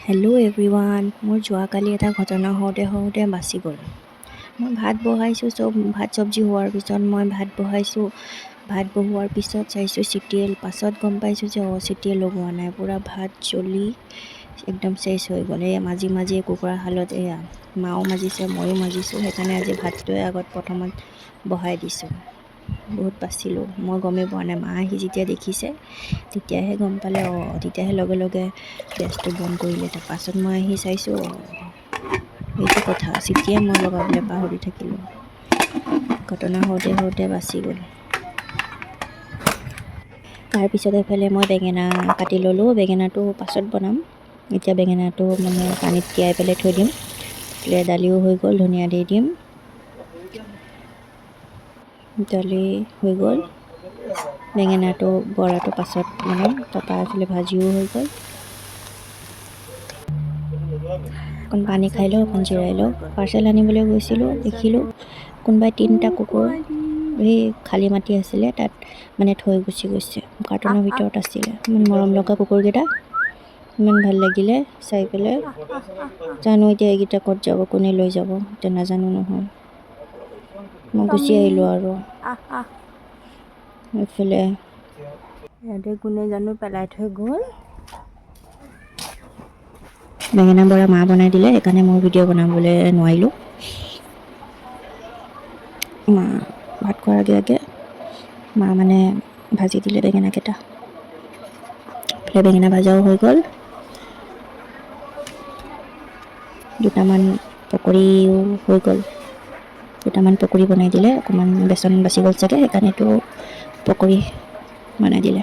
Hello' everyone, মোৰ যোৱাকালি এটা ঘটনা হওঁতে বাচি গ'ল। মই ভাত বহাইছোঁ, ভাত চব্জি হোৱাৰ পিছত মই ভাত বহাইছোঁ। ভাত বহোৱাৰ পিছত চাইছোঁ চিটিয়েল, পাছত গম পাইছোঁ যে চিটিয়েল লগোৱা নাই। পূৰা ভাত জ্বলি একদম চেচ হৈ গ'ল। এয়া মাজি কুকুৰাৰ হালত এয়া মাও মাজিছে, ময়ো মাজিছোঁ। সেইকাৰণে আজি ভাতটোৱে আগত প্ৰথমত বহাই দিছোঁ। বহুত বাচিলোঁ, মই গমেই পোৱা নাই। মা আহি যেতিয়া দেখিছে তেতিয়াহে গম পালে। তেতিয়াহে লগে লগে গেছটো বন্ধ কৰিলে। তাৰ পাছত মই আহি চাইছোঁ, এইটো কথা চিটিয়ে মই লগাবলৈ পাহৰি থাকিলোঁ। ঘটনা হওঁতে বাচি গ'ল। তাৰপিছত এইফালে মই বেঙেনা কাটি ল'লোঁ। বেঙেনাটো পাছত বনাম। এতিয়া বেঙেনাটো মানে পানীত তিয়াই পেলাই থৈ দিম। দালিও হৈ গ'ল, ধনিয়া দি দিম। দালি হৈ গ'ল, বেঙেনাটো বৰাটো পাছত বনাম। তাৰপৰা এইফালে ভাজিও হৈ গ'ল। অকণ পানী খাই লওঁ, অকণ জিৰাই লওঁ। পাৰ্চেল আনিবলৈ গৈছিলোঁ, দেখিলোঁ কোনোবাই 3টা কুকুৰ সেই খালী মাটি আছিলে তাত মানে থৈ গুচি গৈছে। কাৰ্টনৰ ভিতৰত আছিলে। ইমান মৰম লগা কুকুৰকেইটা, ইমান ভাল লাগিলে চাই পেলাই। জানো এতিয়া এইকেইটা ক'ত যাব, কোনে লৈ যাব এতিয়া নাজানো নহয়। মই গুচি আহিলোঁ আৰু এইফালে ইয়াতে কোনে জানো পেলাই থৈ গ'ল। বেঙেনা বৰা মা বনাই দিলে, সেইকাৰণে মই ভিডিঅ' বনাবলৈ নোৱাৰিলোঁ। মা ভাত খোৱাৰ আগে মা মানে ভাজি দিলে বেঙেনাকেইটা। এইফালে বেঙেনা ভাজাও হৈ গ'ল। দুটামান পকৰিও হৈ গ'ল। দুটামান পকৰি বনাই দিলে। অকণমান বেচন বাচি গ'ল চাগে, সেইকাৰণে এইটো পকৰি বনাই দিলে।